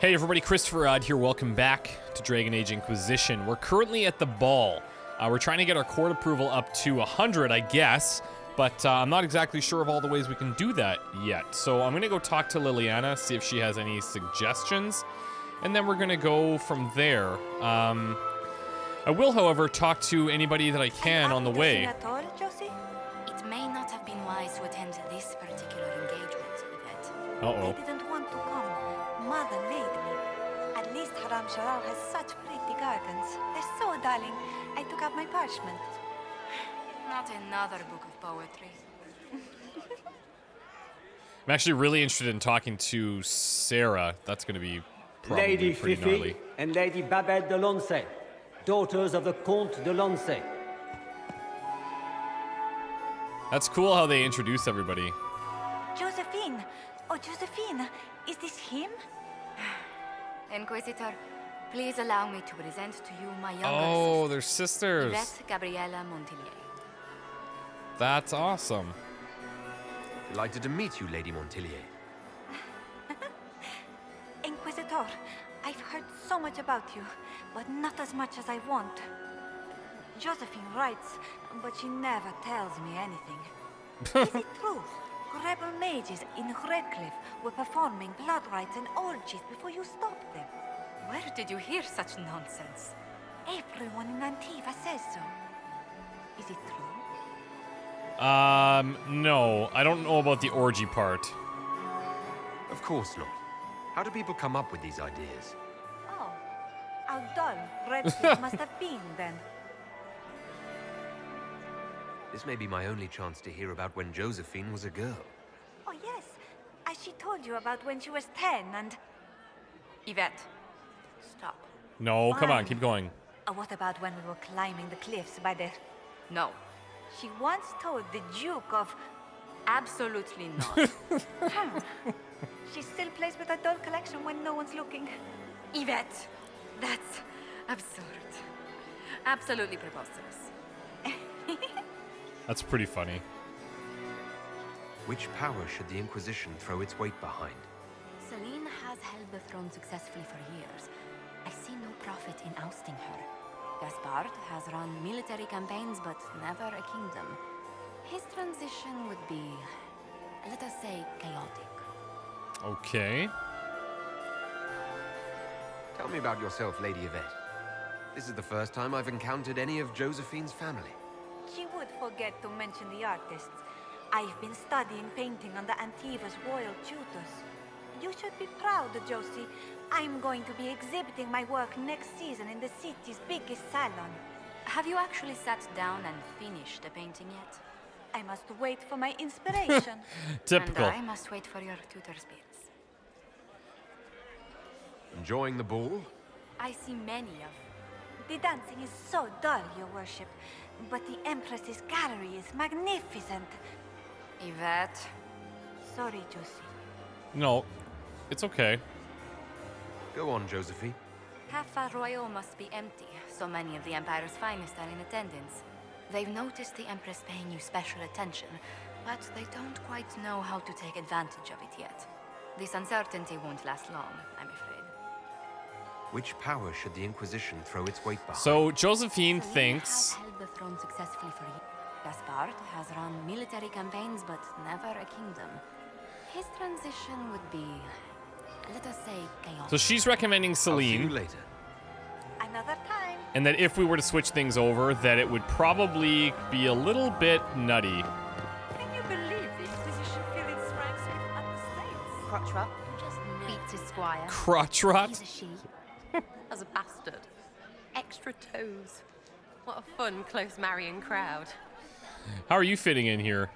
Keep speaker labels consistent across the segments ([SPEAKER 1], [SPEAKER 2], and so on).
[SPEAKER 1] Hey everybody, ChristopherOdd here. Welcome back to Dragon Age Inquisition. We're currently at the ball. We're trying to get our court approval up to 100, I guess, but I'm not exactly sure of all the ways we can do that yet. So I'm gonna go talk to Liliana, see if she has any suggestions, and then we're gonna go from there. I will, however, talk to anybody that I can on the way.
[SPEAKER 2] It may not have been wise to attend this particular engagement, Yvette.
[SPEAKER 1] Uh-oh.
[SPEAKER 2] I didn't want to come. Mother made me. At least Haram Sharar has such pretty gardens. They're so darling. I took out my parchment. Not another book of poetry.
[SPEAKER 1] I'm actually really interested in talking to Sarah. That's going to be probably
[SPEAKER 3] Lady
[SPEAKER 1] pretty
[SPEAKER 3] Fifi
[SPEAKER 1] gnarly.
[SPEAKER 3] and Lady Babette de Lancey, daughters of the Comte de Lancey.
[SPEAKER 1] That's cool how they introduce everybody.
[SPEAKER 2] Josephine! Oh, Josephine! Is this him? Inquisitor, please allow me to present to you my younger
[SPEAKER 1] Oh,
[SPEAKER 2] sister,
[SPEAKER 1] they're sisters.
[SPEAKER 2] Yvette Gabriella Montillier.
[SPEAKER 1] That's awesome.
[SPEAKER 4] Delighted to meet you, Lady Montillier.
[SPEAKER 2] Inquisitor, I've heard so much about you, but not as much as I want. Josephine writes, but she never tells me anything. Is it true? Rebel mages in Redcliffe were performing blood rites and orgies before you stopped them. Where did you hear such nonsense? Everyone in Antiva says so. Is it true?
[SPEAKER 1] No. I don't know about the orgy part.
[SPEAKER 4] Of course not. How do people come up with these ideas?
[SPEAKER 2] Oh, how dull Redcliffe must have been then.
[SPEAKER 4] This may be my only chance to hear about when Josephine was a girl.
[SPEAKER 2] Oh yes, as she told you about when she was 10 and... Yvette, stop.
[SPEAKER 1] No, come on,
[SPEAKER 2] Fine.
[SPEAKER 1] keep going.
[SPEAKER 2] What about when we were climbing the cliffs by the... No. She once told the Duke of... Absolutely not. She still plays with her doll collection when no one's looking. Yvette, that's absurd. Absolutely preposterous.
[SPEAKER 1] That's pretty funny.
[SPEAKER 4] Which power should the Inquisition throw its weight behind?
[SPEAKER 2] Celine has held the throne successfully for years. I see no profit in ousting her. Gaspard has run military campaigns, but never a kingdom. His transition would be, let us say, chaotic.
[SPEAKER 1] Okay.
[SPEAKER 4] Tell me about yourself, Lady Yvette. This is the first time I've encountered any of Josephine's family.
[SPEAKER 2] She would forget to mention the artists. I've been studying painting under Antiva's royal tutors. You should be proud, Josie. I'm going to be exhibiting my work next season in the city's biggest salon. Have you actually sat down and finished the painting yet? I must wait for my inspiration.
[SPEAKER 1] Typical.
[SPEAKER 2] And I must wait for your tutor's bills.
[SPEAKER 4] Enjoying the ball?
[SPEAKER 2] I see many of. The dancing is so dull, Your Worship. But the Empress's gallery is magnificent. Yvette. Sorry, Josie.
[SPEAKER 1] No, it's okay.
[SPEAKER 4] Go on, Josephine.
[SPEAKER 2] Half Royal must be empty. So many of the Empire's finest are in attendance. They've noticed the Empress paying you special attention, but they don't quite know how to take advantage of it yet. This uncertainty won't last long, I'm afraid.
[SPEAKER 4] Which power should the Inquisition throw its weight behind?
[SPEAKER 1] So Josephine
[SPEAKER 2] Celine
[SPEAKER 1] thinks...
[SPEAKER 2] has held the throne successfully for years. Gaspard has run military campaigns, but never a kingdom. His transition would be, let us say, chaotic.
[SPEAKER 1] So she's recommending
[SPEAKER 4] I'll see you
[SPEAKER 1] Celine,
[SPEAKER 4] later.
[SPEAKER 2] Another time.
[SPEAKER 1] and that if we were to switch things over, that it would probably be a little bit nutty.
[SPEAKER 5] Can you believe the Inquisition filled its ranks with understates?
[SPEAKER 6] Crotch rot. Just beats his squire.
[SPEAKER 1] Crotch rot?
[SPEAKER 6] He's a she.
[SPEAKER 5] As a bastard. Extra toes. What a fun, close marrying crowd.
[SPEAKER 1] How are you fitting in here?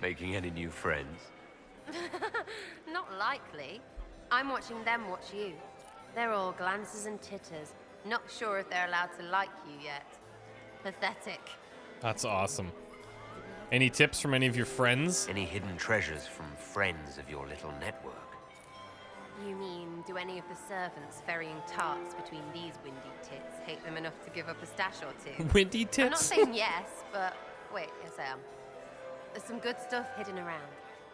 [SPEAKER 4] Making any new friends?
[SPEAKER 6] Not likely. I'm watching them watch you. They're all glances and titters. Not sure if they're allowed to like you yet. Pathetic.
[SPEAKER 1] That's awesome. Any tips from any of your friends?
[SPEAKER 4] Any hidden treasures from friends of your little network?
[SPEAKER 6] You mean, do any of the servants ferrying tarts between these windy tits hate them enough to give up a stash or two?
[SPEAKER 1] Windy
[SPEAKER 6] I'm not
[SPEAKER 1] tits?
[SPEAKER 6] saying yes, but wait, yes I am. There's some good stuff hidden around.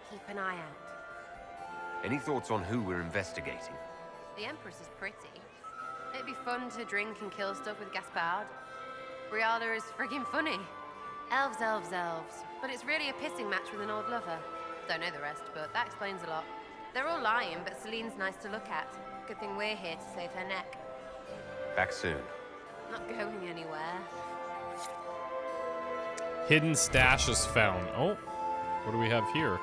[SPEAKER 6] Keep an eye out.
[SPEAKER 4] Any thoughts on who we're investigating?
[SPEAKER 6] The Empress is pretty. It'd be fun to drink and kill stuff with Gaspard. Briala is friggin' funny. Elves, elves, elves. But it's really a pissing match with an old lover. Don't know the rest, but that explains a lot. They're all lying, but Celine's nice to look at. Good thing we're here to save her neck.
[SPEAKER 4] Back soon.
[SPEAKER 6] Not going anywhere.
[SPEAKER 1] Hidden stashes found. Oh, what do we have here?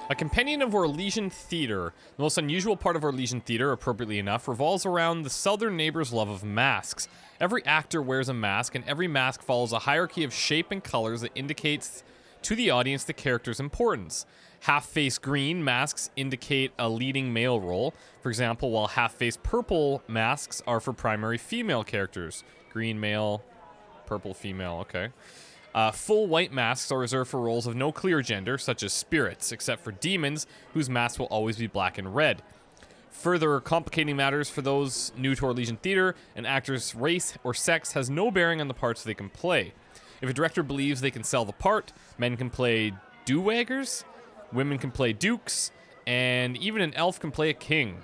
[SPEAKER 1] A companion of Orlesian theater. The most unusual part of Orlesian theater, appropriately enough, revolves around the southern neighbor's love of masks. Every actor wears a mask, and every mask follows a hierarchy of shape and colors that indicates to the audience the character's importance. Half-face green masks indicate a leading male role, for example, while half-face purple masks are for primary female characters. Green male, purple female, okay. Full white masks are reserved for roles of no clear gender, such as spirits, except for demons, whose masks will always be black and red. Further complicating matters for those new to Orlesian theater, an actor's race or sex has no bearing on the parts they can play. If a director believes they can sell the part, men can play do-waggers, women can play dukes, and even an elf can play a king.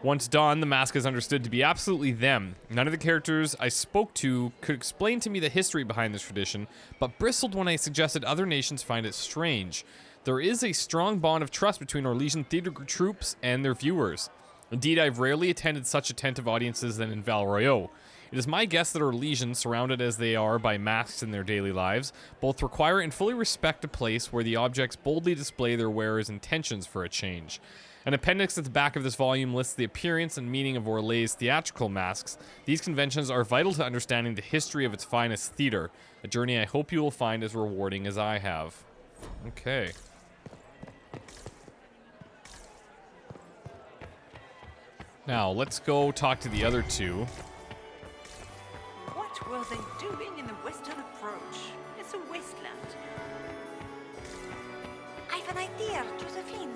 [SPEAKER 1] Once done, the mask is understood to be absolutely them. None of the characters I spoke to could explain to me the history behind this tradition, but bristled when I suggested other nations find it strange. There is a strong bond of trust between Orlesian theater troops and their viewers. Indeed, I've rarely attended such attentive audiences than in Val Royeaux. It is my guess that Orlesians, surrounded as they are by masks in their daily lives, both require and fully respect a place where the objects boldly display their wearers' intentions for a change. An appendix at the back of this volume lists the appearance and meaning of Orlay's theatrical masks. These conventions are vital to understanding the history of its finest theater, a journey I hope you will find as rewarding as I have. Okay. Now, let's go talk to the other two.
[SPEAKER 7] What were they doing in the western approach? It's a wasteland.
[SPEAKER 2] I've an idea, Josephine.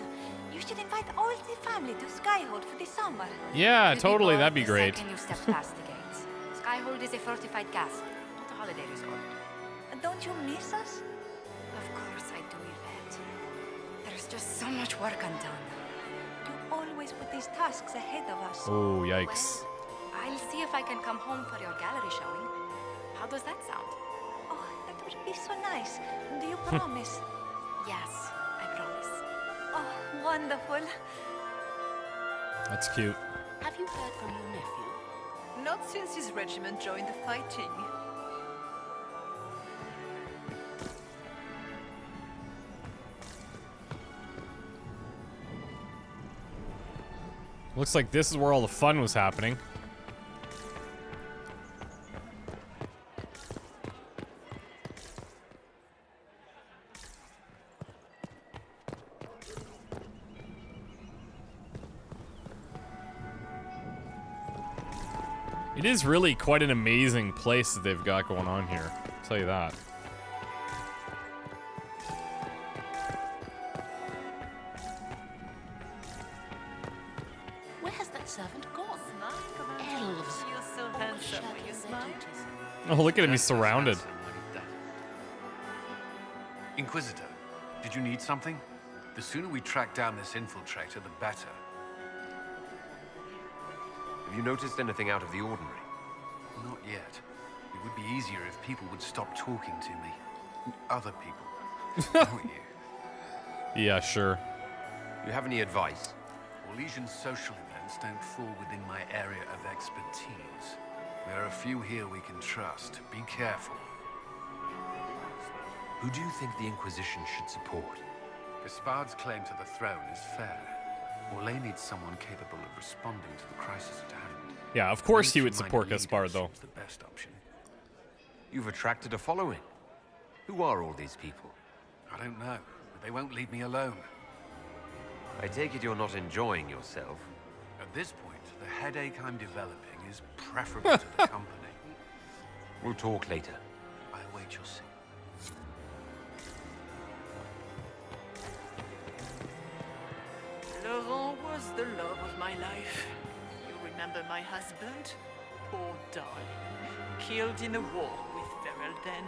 [SPEAKER 2] You should invite all the family to Skyhold for the summer.
[SPEAKER 1] Yeah,
[SPEAKER 2] You'll
[SPEAKER 1] totally.
[SPEAKER 2] bored
[SPEAKER 1] That'd be
[SPEAKER 2] the
[SPEAKER 1] great.
[SPEAKER 2] second you step past the gates. Skyhold is a fortified castle, not a holiday resort. Don't you miss us? Of course I do, Yvette. There's just so much work undone. You always put these tasks ahead of us.
[SPEAKER 1] Oh, yikes.
[SPEAKER 2] I'll see if I can come home for your gallery showing. How does that sound? Oh, that would be so nice. Do you promise? Yes, I promise. Oh, wonderful.
[SPEAKER 1] That's cute.
[SPEAKER 7] Have you heard from your nephew? Not since his regiment joined the fighting.
[SPEAKER 1] Looks like this is where all the fun was happening. It is really quite an amazing place that they've got going on here. I'll tell you that.
[SPEAKER 7] Where has that servant gone? Elves. You're so handsome when you smile.
[SPEAKER 1] Oh, look at him. He's surrounded.
[SPEAKER 8] Inquisitor, did you need something? The sooner we track down this infiltrator, the better.
[SPEAKER 4] Have you noticed anything out of the ordinary?
[SPEAKER 8] Not yet. It would be easier if people would stop talking to me. Other people. Not you.
[SPEAKER 1] Yeah, sure.
[SPEAKER 4] You have any advice?
[SPEAKER 8] Orlesian social events don't fall within my area of expertise. There are a few here we can trust. Be careful.
[SPEAKER 4] Who do you think the Inquisition should support?
[SPEAKER 8] Gaspard's claim to the throne is fair. Orlais needs someone capable of responding to the crisis at hand.
[SPEAKER 1] Yeah, of course he would
[SPEAKER 8] Nature-minded
[SPEAKER 1] support Gaspard,
[SPEAKER 8] leaders
[SPEAKER 1] though.
[SPEAKER 8] is the best option.
[SPEAKER 4] You've attracted a following. Who are all these people?
[SPEAKER 8] I don't know, but they won't leave me alone.
[SPEAKER 4] I take it you're not enjoying yourself.
[SPEAKER 8] At this point, the headache I'm developing is preferable to the company.
[SPEAKER 4] We'll talk later.
[SPEAKER 8] I await your signal.
[SPEAKER 7] Laurent was the love of my life. You remember my husband? Poor darling. Killed in the war with Ferrell then.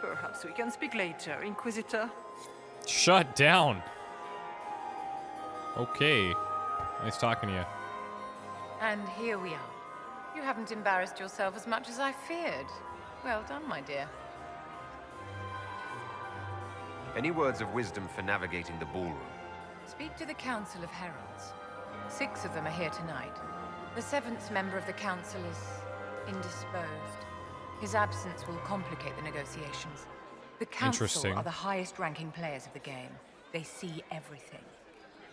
[SPEAKER 7] Perhaps we can speak later, Inquisitor.
[SPEAKER 1] Shut down. Okay. Nice talking to you.
[SPEAKER 9] And here we are. You haven't embarrassed yourself as much as I feared. Well done, my dear.
[SPEAKER 4] Any words of wisdom for navigating the ballroom?
[SPEAKER 9] Speak to the Council of Heralds. 6 of them are here tonight. The 7th member of the Council is indisposed. His absence will complicate the negotiations. The Council
[SPEAKER 1] Interesting.
[SPEAKER 9] are the highest-ranking players of the game. They see everything.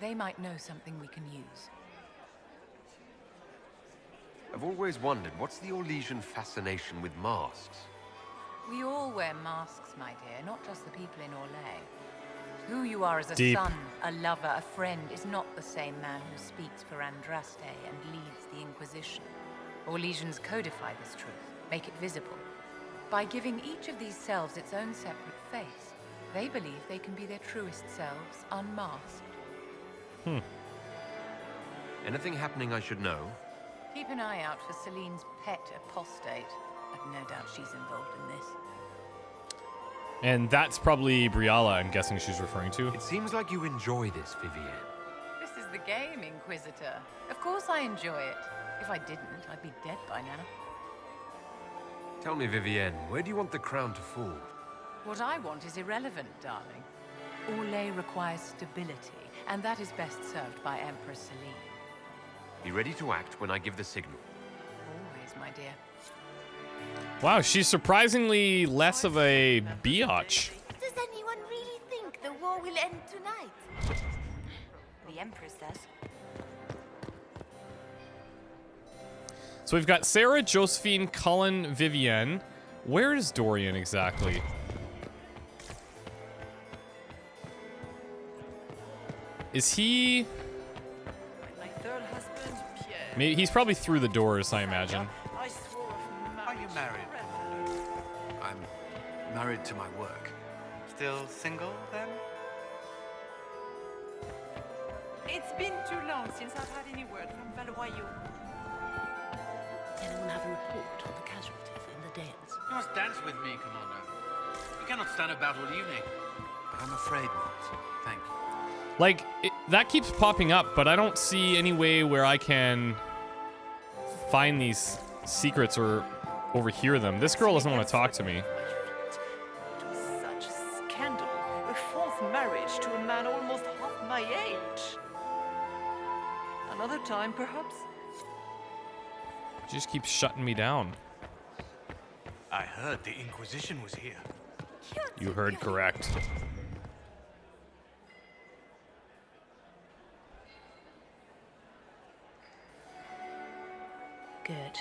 [SPEAKER 9] They might know something we can use.
[SPEAKER 4] I've always wondered, what's the Orlesian fascination with masks?
[SPEAKER 9] We all wear masks, my dear, not just the people in Orlais. Who you are as a
[SPEAKER 1] Deep.
[SPEAKER 9] son, a lover, a friend is not the same man who speaks for Andraste and leads the Inquisition. Orlesians codify this truth, make it visible. By giving each of these selves its own separate face, they believe they can be their truest selves, unmasked.
[SPEAKER 4] Anything happening I should know?
[SPEAKER 9] Keep an eye out for Celine's pet apostate. I've no doubt she's involved in this.
[SPEAKER 1] And that's probably Briala, I'm guessing she's referring to.
[SPEAKER 4] It seems like you enjoy this, Vivienne.
[SPEAKER 9] This is the game, Inquisitor. Of course I enjoy it. If I didn't, I'd be dead by now.
[SPEAKER 4] Tell me, Vivienne, where do you want the crown to fall?
[SPEAKER 9] What I want is irrelevant, darling. Orlais requires stability, and that is best served by Empress Celine.
[SPEAKER 4] Be ready to act when I give the signal.
[SPEAKER 9] Always, my dear.
[SPEAKER 1] Wow, she's surprisingly less of a biatch.
[SPEAKER 2] Does anyone really think the war will end tonight? The Empress does.
[SPEAKER 1] So we've got Sarah, Josephine, Cullen, Vivienne. Where is Dorian exactly? Is he...
[SPEAKER 7] My third husband, Pierre.
[SPEAKER 1] Maybe he's probably through the doors, I imagine.
[SPEAKER 7] I swore
[SPEAKER 8] Are you married? I'm married to my work.
[SPEAKER 10] Still single, then?
[SPEAKER 7] It's been too long since I've had any word from Valoyaux.
[SPEAKER 11] Anyone have a report on the casualties in the dance?
[SPEAKER 10] You must dance with me, Commander. You cannot stand about all evening.
[SPEAKER 8] I'm afraid not. Thank you.
[SPEAKER 1] Like, that keeps popping up, but I don't see any way where I can find these secrets or overhear them. This girl doesn't want to talk to me.
[SPEAKER 7] It was such a scandal. A fourth marriage to a man almost half my age. Another time, perhaps?
[SPEAKER 1] She just keeps shutting me down.
[SPEAKER 10] I heard the Inquisition was here.
[SPEAKER 1] You heard correct.
[SPEAKER 11] Good.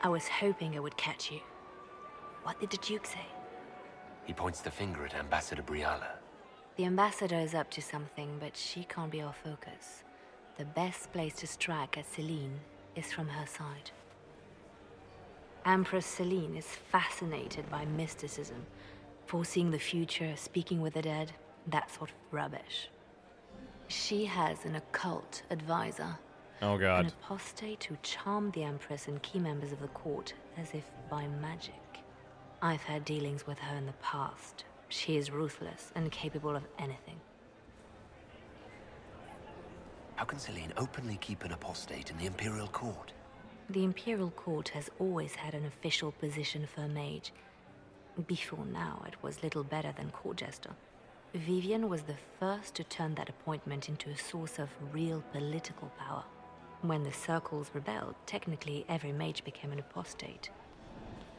[SPEAKER 11] I was hoping I would catch you. What did the Duke say?
[SPEAKER 12] He points the finger at Ambassador Briala.
[SPEAKER 11] The ambassador is up to something, but she can't be our focus. The best place to strike at Celine is from her side. Empress Celine is fascinated by mysticism, foreseeing the future, speaking with the dead, that sort of rubbish. She has an occult advisor.
[SPEAKER 1] Oh god.
[SPEAKER 11] An apostate who charmed the Empress and key members of the court as if by magic. I've had dealings with her in the past. She is ruthless and capable of anything.
[SPEAKER 12] How can Celine openly keep an apostate in the Imperial Court?
[SPEAKER 11] The Imperial Court has always had an official position for a mage. Before now, it was little better than court jester. Vivienne was the first to turn that appointment into a source of real political power. When the circles rebelled, technically every mage became an apostate.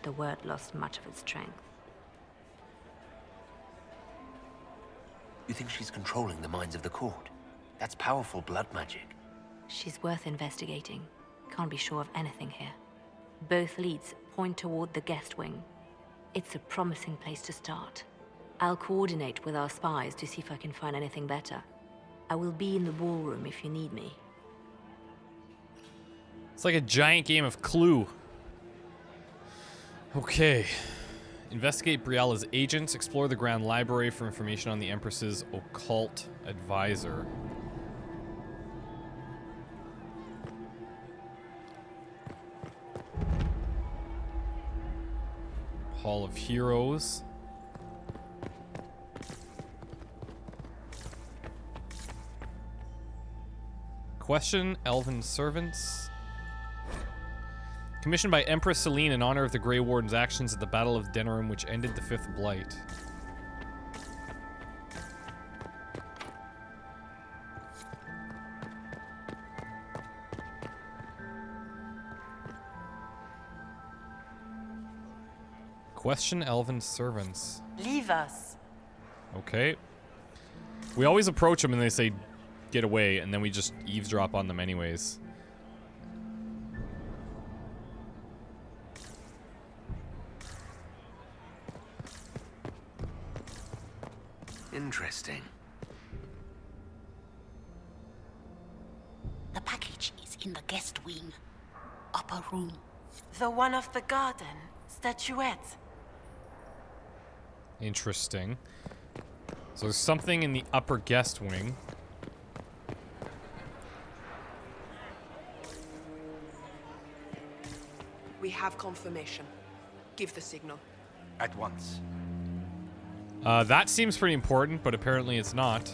[SPEAKER 11] The word lost much of its strength.
[SPEAKER 12] You think she's controlling the minds of the court? That's powerful blood magic.
[SPEAKER 11] She's worth investigating. Can't be sure of anything here. Both leads point toward the guest wing. It's a promising place to start. I'll coordinate with our spies to see if I can find anything better. I will be in the ballroom if you need me.
[SPEAKER 1] It's like a giant game of Clue. Okay. Investigate Briala's agents. Explore the Grand Library for information on the Empress's occult advisor. Hall of Heroes. Question elven servants. Commissioned by Empress Celine in honor of the Grey Warden's actions at the Battle of Denerim, which ended the Fifth Blight. Question elven servants.
[SPEAKER 7] Leave us.
[SPEAKER 1] Okay. We always approach them and they say, get away, and then we just eavesdrop on them anyways.
[SPEAKER 12] Interesting.
[SPEAKER 13] The package is in the guest wing. Upper room.
[SPEAKER 7] The one of the garden. Statuette.
[SPEAKER 1] Interesting. So there's something in the upper guest wing.
[SPEAKER 14] We have confirmation. Give the signal.
[SPEAKER 8] At once.
[SPEAKER 1] That seems pretty important, but apparently it's not.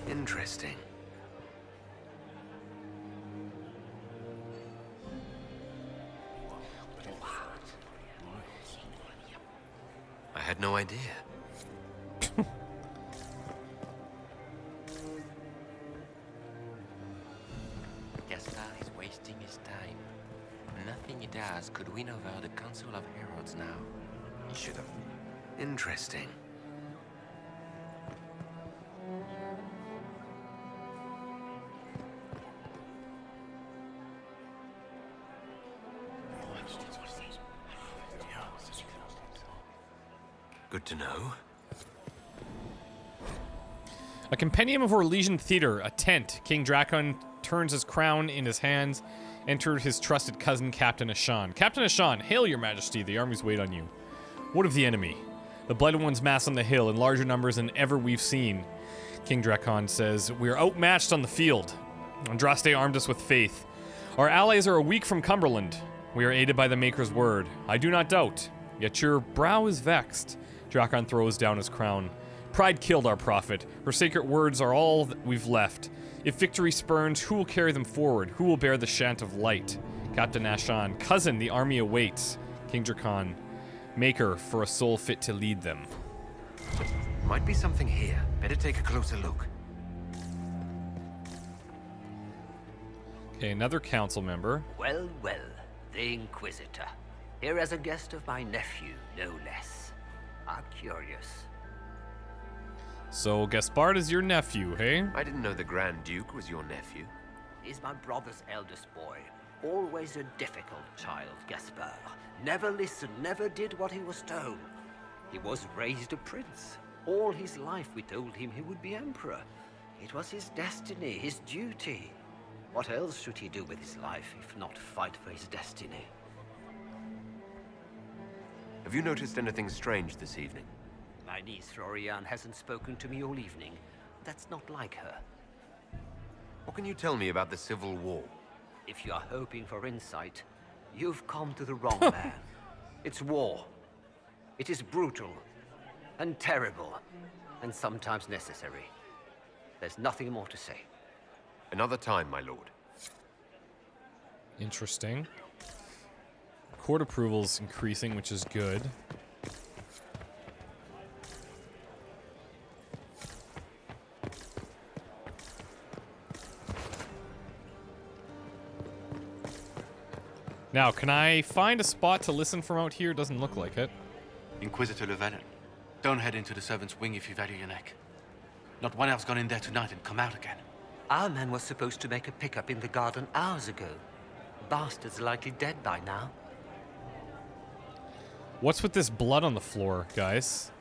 [SPEAKER 12] Interesting. I had no idea.
[SPEAKER 15] Gaspar is wasting his time. Nothing he does could win over the Council of Heralds now. He should have.
[SPEAKER 12] Interesting. Good to know.
[SPEAKER 1] A compendium of Orlesian theater, a tent. King Drakon turns his crown in his hands, entered his trusted cousin, Captain Ashan. Captain Ashan, hail your majesty, the armies wait on you. What of the enemy? The Blighted Ones mass on the hill in larger numbers than ever we've seen. King Drakon says, we are outmatched on the field. Andraste armed us with faith. Our allies are a week from Cumberland. We are aided by the Maker's word. I do not doubt. Yet your brow is vexed. Drakon throws down his crown. Pride killed our prophet. Her sacred words are all that we've left. If victory spurns, who will carry them forward? Who will bear the chant of light? Captain Ashan, cousin, the army awaits. King Drakon, Maker for a soul fit to lead them.
[SPEAKER 12] Might be something here. Better take a closer look.
[SPEAKER 1] Okay, another council member.
[SPEAKER 16] Well, well, the Inquisitor. Here as a guest of my nephew, no less. I'm curious.
[SPEAKER 1] So, Gaspard is your nephew, hey?
[SPEAKER 12] I didn't know the Grand Duke was your nephew.
[SPEAKER 16] He's my brother's eldest boy. Always a difficult child, Gaspard. Never listened, never did what he was told. He was raised a prince. All his life we told him he would be emperor. It was his destiny, his duty. What else should he do with his life if not fight for his destiny?
[SPEAKER 4] Have you noticed anything strange this evening?
[SPEAKER 16] My niece Florian hasn't spoken to me all evening. That's not like her.
[SPEAKER 4] What can you tell me about the Civil War?
[SPEAKER 16] If you are hoping for insight, you've come to the wrong man. It's war. It is brutal, and terrible, and sometimes necessary. There's nothing more to say.
[SPEAKER 4] Another time, my lord.
[SPEAKER 1] Interesting. Court approval's increasing, which is good. Now, can I find a spot to listen from out here? Doesn't look like it.
[SPEAKER 10] Inquisitor Llewellyn, don't head into the servants' wing if you value your neck. Not one elf's gone in there tonight and come out again.
[SPEAKER 16] Our man was supposed to make a pickup in the garden hours ago. Bastard's likely dead by now.
[SPEAKER 1] What's with this blood on the floor, guys?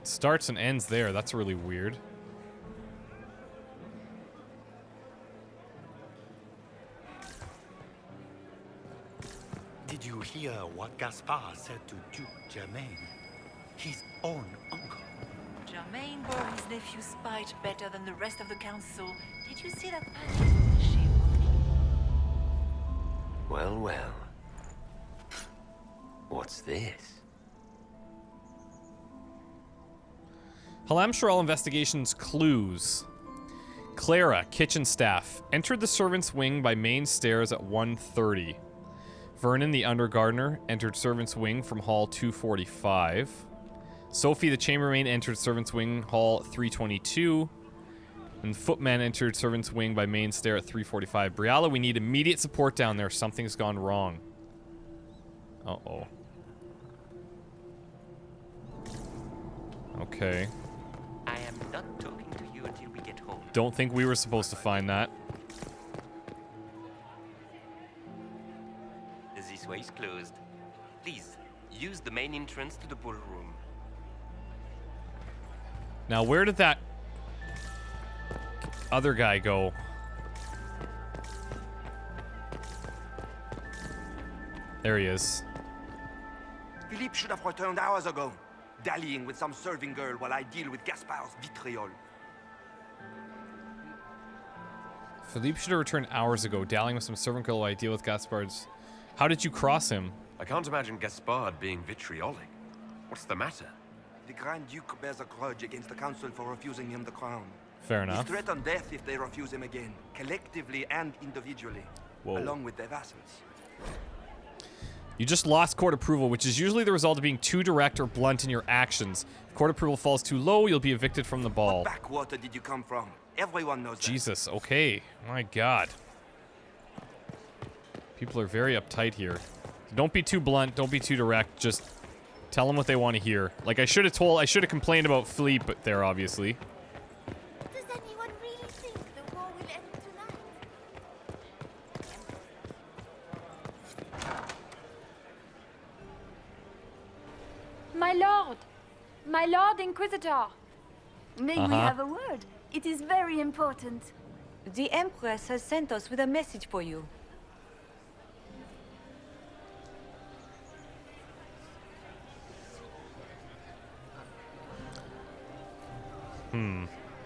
[SPEAKER 1] It starts and ends there. That's really weird.
[SPEAKER 17] Did you hear what Gaspard said to Duke Germain? His own uncle.
[SPEAKER 7] Germain bore his nephew's spite better than the rest of the council. Did you see that?
[SPEAKER 12] Well, well. What's this?
[SPEAKER 1] Halamshrel investigations clues. Clara, kitchen staff, entered the servants' wing by main stairs at 1:30. Vernon, the undergardener, entered servants' wing from hall 245. Sophie, the chambermaid, entered servants' wing hall 322. And Footman entered servants' wing by main stair at 345. Briala, we need immediate support down there. Something's gone wrong. Uh-oh. Okay.
[SPEAKER 15] I am not talking to you until we get home.
[SPEAKER 1] Don't think we were supposed to find that.
[SPEAKER 15] This way is closed. Please, use the main entrance to the ballroom.
[SPEAKER 1] Now, where did that other guy go? There he is.
[SPEAKER 18] Philippe should have returned hours ago, dallying with some serving girl while I deal with Gaspard's vitriol.
[SPEAKER 1] Philippe should have returned hours ago, dallying with some servant girl while I deal with Gaspard's. How did you cross him?
[SPEAKER 4] I can't imagine Gaspard being vitriolic. What's the matter?
[SPEAKER 18] The Grand Duke bears a grudge against the Council for refusing him the crown.
[SPEAKER 1] Fair enough.
[SPEAKER 18] He threatened death if they refuse him again, collectively and individually, along with their vassals.
[SPEAKER 1] You just lost court approval, which is usually the result of being too direct or blunt in your actions. If court approval falls too low, you'll be evicted from the ball.
[SPEAKER 18] What backwater did you come from? Everyone knows that.
[SPEAKER 1] Jesus, okay. My God. People are very uptight here. Don't be too blunt, don't be too direct, just tell them what they want to hear. Like, I should have complained about Philippe there, obviously.
[SPEAKER 2] Does anyone really think the war will end tonight?
[SPEAKER 19] My lord Inquisitor.
[SPEAKER 2] May we have a word? It is very important. The Empress has sent us with a message for you.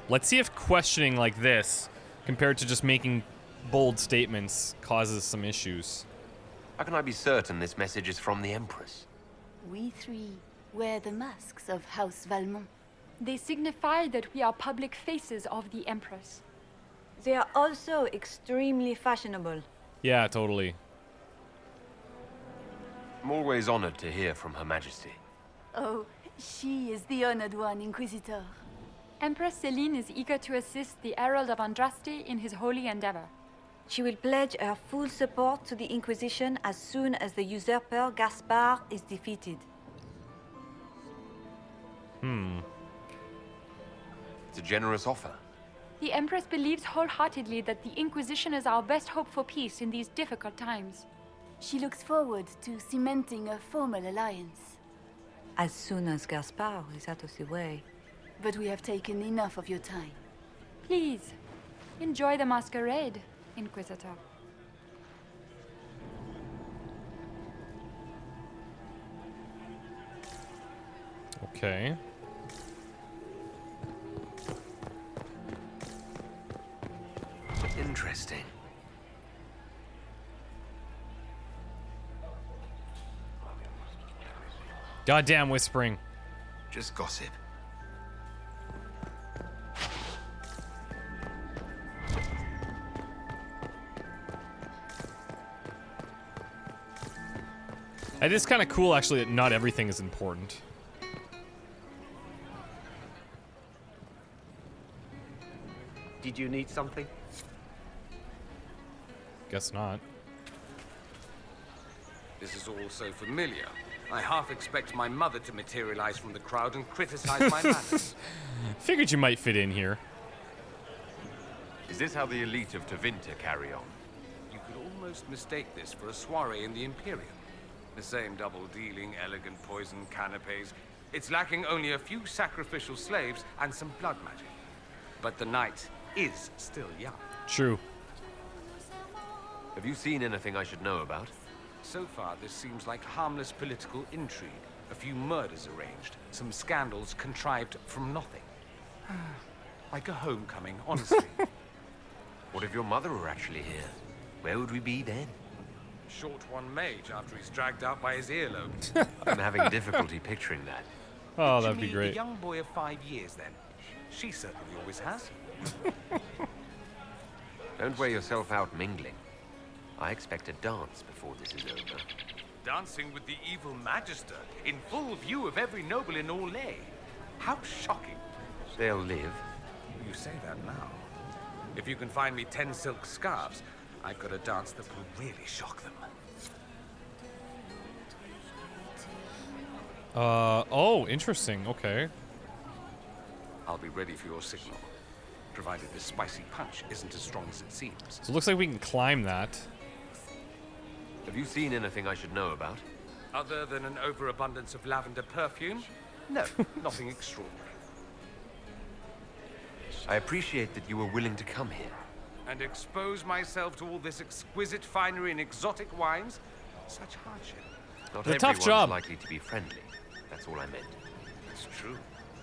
[SPEAKER 1] Let's see if questioning like this, compared to just making bold statements, causes some issues.
[SPEAKER 12] How can I be certain this message is from the Empress?
[SPEAKER 2] We three wear the masks of House Valmont.
[SPEAKER 19] They signify that we are public faces of the Empress.
[SPEAKER 2] They are also extremely fashionable.
[SPEAKER 1] Yeah, totally.
[SPEAKER 12] I'm always honored to hear from Her Majesty.
[SPEAKER 2] Oh, she is the honored one, Inquisitor.
[SPEAKER 19] Empress Celine is eager to assist the Herald of Andraste in his holy endeavor.
[SPEAKER 2] She will pledge her full support to the Inquisition as soon as the usurper Gaspard is defeated.
[SPEAKER 12] It's a generous offer.
[SPEAKER 19] The Empress believes wholeheartedly that the Inquisition is our best hope for peace in these difficult times.
[SPEAKER 2] She looks forward to cementing a formal alliance. As soon as Gaspard is out of the way. But we have taken enough of your time.
[SPEAKER 19] Please, enjoy the masquerade, Inquisitor.
[SPEAKER 1] Okay.
[SPEAKER 12] Interesting.
[SPEAKER 1] Goddamn whispering.
[SPEAKER 12] Just gossip.
[SPEAKER 1] It is kind of cool, actually, that not everything is important.
[SPEAKER 16] Did you need something?
[SPEAKER 1] Guess not.
[SPEAKER 20] This is all so familiar. I half expect my mother to materialize from the crowd and criticize my manners.
[SPEAKER 1] Figured you might fit in here.
[SPEAKER 4] Is this how the elite of Tevinter carry on?
[SPEAKER 20] You could almost mistake this for a soiree in the Imperium. The same double-dealing, elegant poison canapes. It's lacking only a few sacrificial slaves and some blood magic. But the night is still young.
[SPEAKER 1] True.
[SPEAKER 4] Have you seen anything I should know about?
[SPEAKER 20] So far, this seems like harmless political intrigue. A few murders arranged. Some scandals contrived from nothing. Like a homecoming, honestly.
[SPEAKER 12] What if your mother were actually here? Where would we be then?
[SPEAKER 20] short one mage after he's dragged out by his earlobe.
[SPEAKER 4] I'm having difficulty picturing that.
[SPEAKER 1] Oh,
[SPEAKER 20] Picture
[SPEAKER 1] that'd be
[SPEAKER 20] me
[SPEAKER 1] great.
[SPEAKER 20] A young boy of 5 years, then. She certainly always has.
[SPEAKER 4] Don't wear yourself out mingling. I expect a dance before this is over.
[SPEAKER 20] Dancing with the evil magister in full view of every noble in Orlais. How shocking.
[SPEAKER 4] They'll live.
[SPEAKER 20] You say that now. If you can find me 10 silk scarves, I've got a dance that will really shock them.
[SPEAKER 1] Oh, interesting. Okay.
[SPEAKER 20] I'll be ready for your signal, provided this spicy punch isn't as strong as it seems.
[SPEAKER 1] So it looks like we can climb that.
[SPEAKER 4] Have you seen anything I should know about?
[SPEAKER 20] Other than an overabundance of lavender perfume? No, nothing extraordinary.
[SPEAKER 4] I appreciate that you were willing to come here.
[SPEAKER 20] And expose myself to all this exquisite finery and exotic wines? Such hardship.
[SPEAKER 4] Not
[SPEAKER 1] It's a tough
[SPEAKER 4] everyone's
[SPEAKER 1] job.
[SPEAKER 4] likely to be friendly. That's all I meant.
[SPEAKER 20] It's true.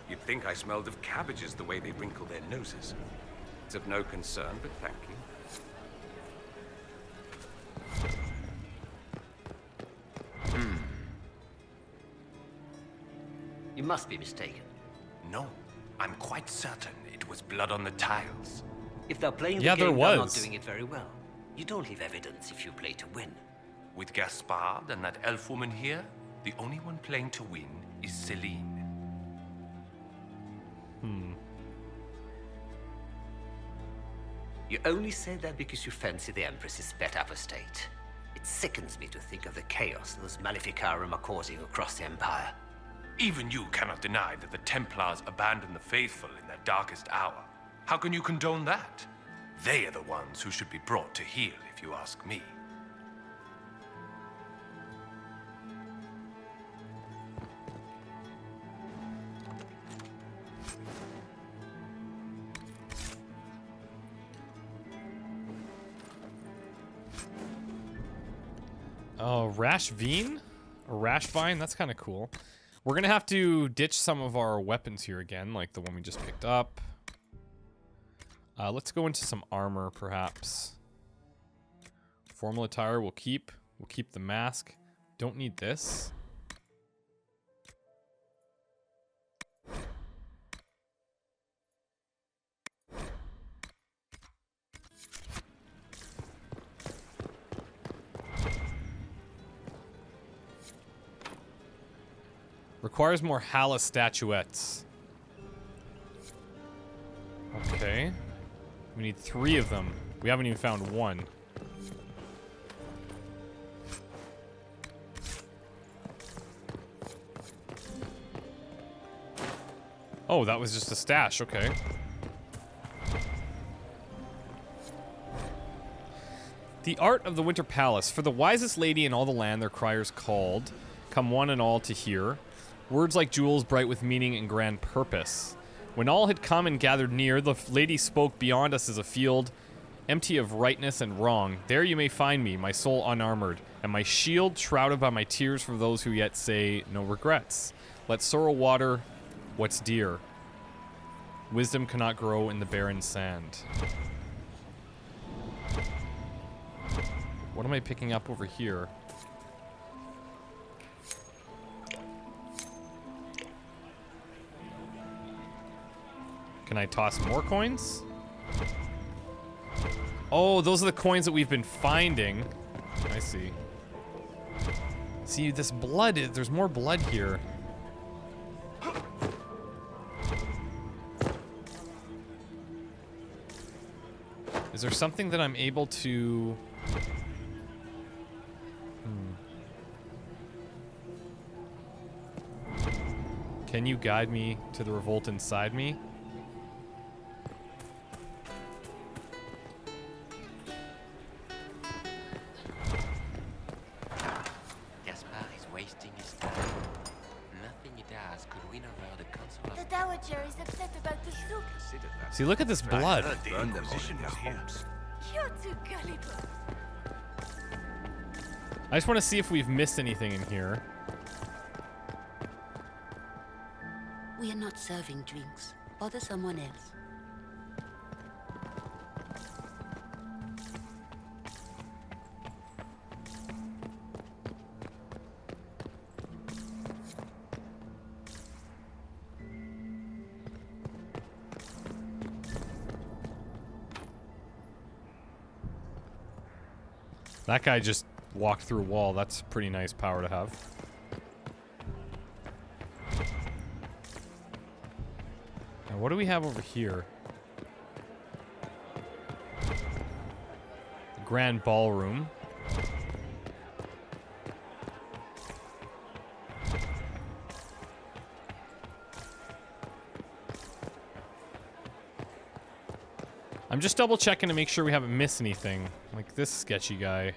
[SPEAKER 20] You'd think I smelled of cabbages the way they wrinkle their noses. It's of no concern, but thank you.
[SPEAKER 16] You must be mistaken.
[SPEAKER 8] No, I'm quite certain it was blood on the tiles.
[SPEAKER 16] If they're playing
[SPEAKER 1] Yeah,
[SPEAKER 16] the game,
[SPEAKER 1] there
[SPEAKER 16] they're not
[SPEAKER 1] was.
[SPEAKER 16] doing it very well. You don't leave evidence if you play to win.
[SPEAKER 8] With Gaspard and that elf woman here, the only one playing to win is Celine.
[SPEAKER 16] You only say that because you fancy the Empress's pet apostate. It sickens me to think of the chaos those Maleficarum are causing across the Empire.
[SPEAKER 8] Even you cannot deny that the Templars abandoned the faithful in their darkest hour. How can you condone that? They are the ones who should be brought to heel, if you ask me.
[SPEAKER 1] Oh, Rash Vine? Or Rash Vine? That's kind of cool. We're going to have to ditch some of our weapons here again, like the one we just picked up. Let's go into some armor, perhaps. Formal attire we'll keep. We'll keep the mask. Don't need this. Requires more Hala statuettes. Okay. We need 3 of them. We haven't even found one. Oh, that was just a stash. Okay. The art of the Winter Palace. For the wisest lady in all the land, their criers called. Come one and all to hear. Words like jewels bright with meaning and grand purpose. When all had come and gathered near, the lady spoke, beyond us is a field, empty of rightness and wrong. There you may find me, my soul unarmored, and my shield shrouded by my tears for those who yet say no regrets. Let sorrow water what's dear. Wisdom cannot grow in the barren sand. What am I picking up over here? Can I toss more coins? Oh, those are the coins that we've been finding. I see. See, this blood, there's more blood here. Is there something that I'm able to... Can you guide me to the revolt inside me?
[SPEAKER 15] Gaspard is wasting his time. Nothing he does could win over the council of...
[SPEAKER 21] The Dowager is upset about the soup.
[SPEAKER 1] See, look at this blood.
[SPEAKER 8] The Inquisition was here.
[SPEAKER 21] You're too gullible.
[SPEAKER 1] I just want to see if we've missed anything in here.
[SPEAKER 13] We are not serving drinks. Bother someone else.
[SPEAKER 1] That guy just walked through a wall. That's pretty nice power to have. Now, what do we have over here? The Grand Ballroom. I'm just double checking to make sure we haven't missed anything. Like this sketchy guy.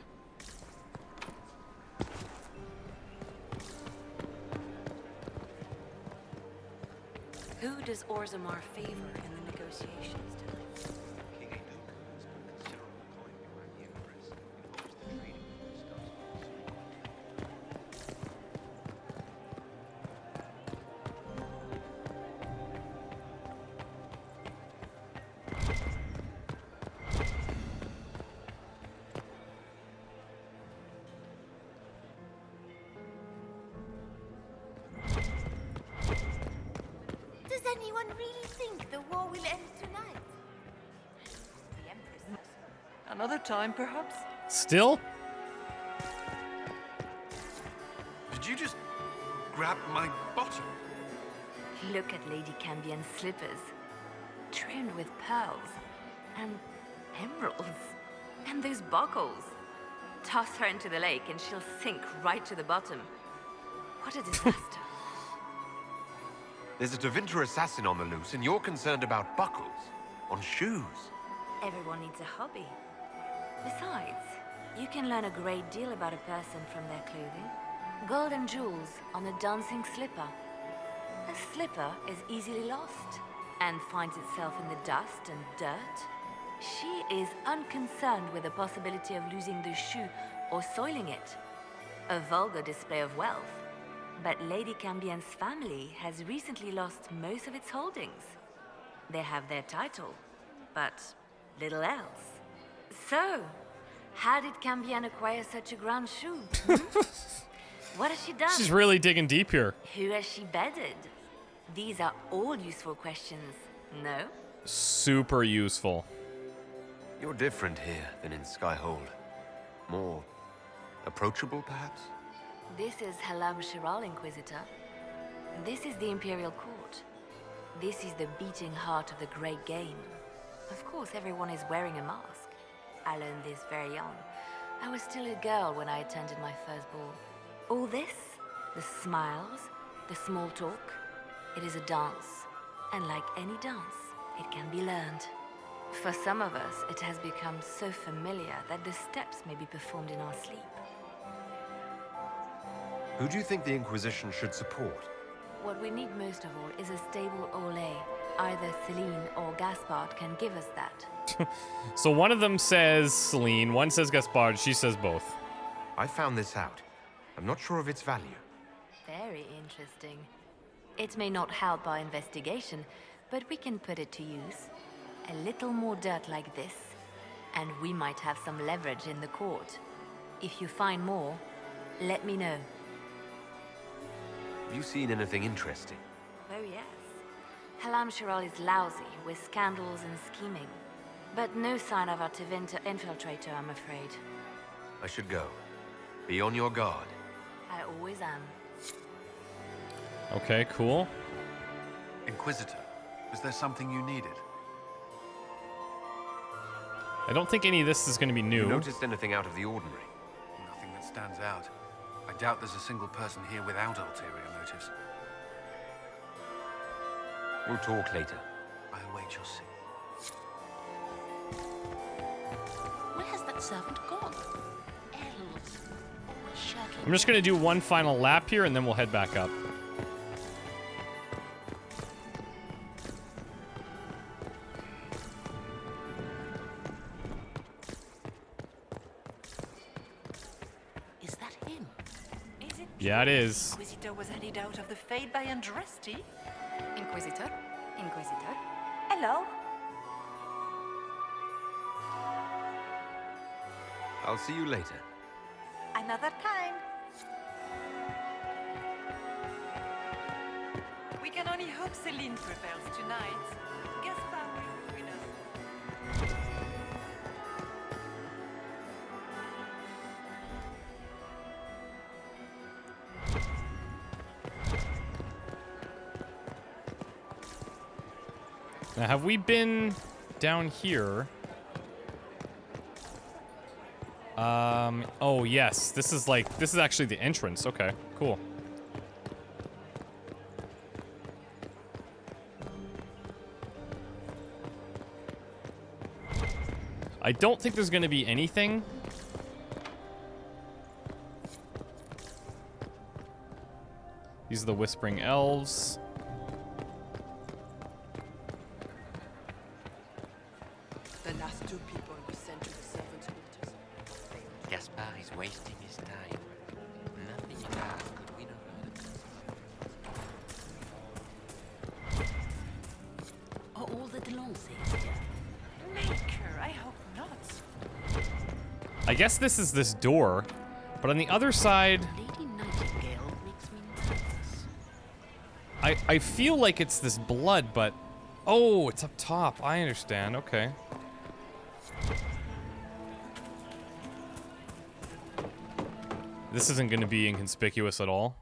[SPEAKER 11] Who does Orzammar favor in the negotiations tonight?
[SPEAKER 21] Does anyone really think the war will end tonight?
[SPEAKER 7] The Empress. Another time, perhaps?
[SPEAKER 1] Still?
[SPEAKER 10] Did you just grab my bottom?
[SPEAKER 11] Look at Lady Cambion's slippers, trimmed with pearls and emeralds, and those buckles. Toss her into the lake and she'll sink right to the bottom. What a disaster.
[SPEAKER 4] There's a Tevinter assassin on the loose, and you're concerned about buckles on shoes.
[SPEAKER 11] Everyone needs a hobby. Besides, you can learn a great deal about a person from their clothing. Gold and jewels on a dancing slipper. A slipper is easily lost and finds itself in the dust and dirt. She is unconcerned with the possibility of losing the shoe or soiling it. A vulgar display of wealth. But Lady Cambion's family has recently lost most of its holdings. They have their title, but little else. So, how did Cambion acquire such a grand shoe? What has she done?
[SPEAKER 1] She's really digging deep here.
[SPEAKER 11] Who has she bedded? These are all useful questions, no?
[SPEAKER 1] Super useful.
[SPEAKER 4] You're different here than in Skyhold. More approachable, perhaps?
[SPEAKER 11] This is Halam Shiral, Inquisitor. This is the Imperial Court. This is the beating heart of the Great Game. Of course, everyone is wearing a mask. I learned this very young. I was still a girl when I attended my first ball. All this, the smiles, the small talk, it is a dance. And like any dance, it can be learned. For some of us, it has become so familiar that the steps may be performed in our sleep.
[SPEAKER 4] Who do you think the Inquisition should support?
[SPEAKER 11] What we need most of all is a stable Olay. Either Celine or Gaspard can give us that.
[SPEAKER 1] So one of them says Celine, one says Gaspard, she says both.
[SPEAKER 4] I found this out. I'm not sure of its value.
[SPEAKER 11] Very interesting. It may not help our investigation, but we can put it to use. A little more dirt like this, and we might have some leverage in the court. If you find more, let me know.
[SPEAKER 4] Have you seen anything interesting?
[SPEAKER 11] Oh yes. Halam Shiral is lousy with scandals and scheming. But no sign of our Tevinter infiltrator, I'm afraid.
[SPEAKER 4] I should go. Be on your guard.
[SPEAKER 11] I always am.
[SPEAKER 1] Okay, cool.
[SPEAKER 10] Inquisitor, was there something you needed?
[SPEAKER 1] I don't think any of this is going to be new.
[SPEAKER 4] You noticed anything out of the ordinary?
[SPEAKER 10] Nothing that stands out. I doubt there's a single person here without ulterior motives.
[SPEAKER 4] We'll talk later.
[SPEAKER 10] I await your signal.
[SPEAKER 13] Where has that servant gone? Elves. Always shirking.
[SPEAKER 1] I'm just going to do one final lap here, and then we'll head back up.
[SPEAKER 13] Is that him?
[SPEAKER 7] Is it
[SPEAKER 1] Yeah, it is.
[SPEAKER 7] Inquisitor was headed out of the Fade by Andraste?
[SPEAKER 19] Inquisitor? Inquisitor?
[SPEAKER 2] Hello?
[SPEAKER 4] I'll see you later.
[SPEAKER 2] Another time.
[SPEAKER 7] We can only hope Celine prevails tonight. Gaspard will ruin us.
[SPEAKER 1] Now, have we been down here? Oh yes, this is actually the entrance. Okay, cool. I don't think there's gonna be anything. These are the Whispering Elves.
[SPEAKER 14] The last two people we sent to the servants' quarters.
[SPEAKER 15] Gaspard is wasting his time. Nothing he does could win over the
[SPEAKER 13] Are all the Delancey here?
[SPEAKER 7] Maker, I hope not.
[SPEAKER 1] I guess this is this door, but on the other side,
[SPEAKER 13] Lady Nightingale makes me nervous.
[SPEAKER 1] I feel like it's this blood, but oh, it's up top. I understand. Okay. This isn't going to be inconspicuous at all.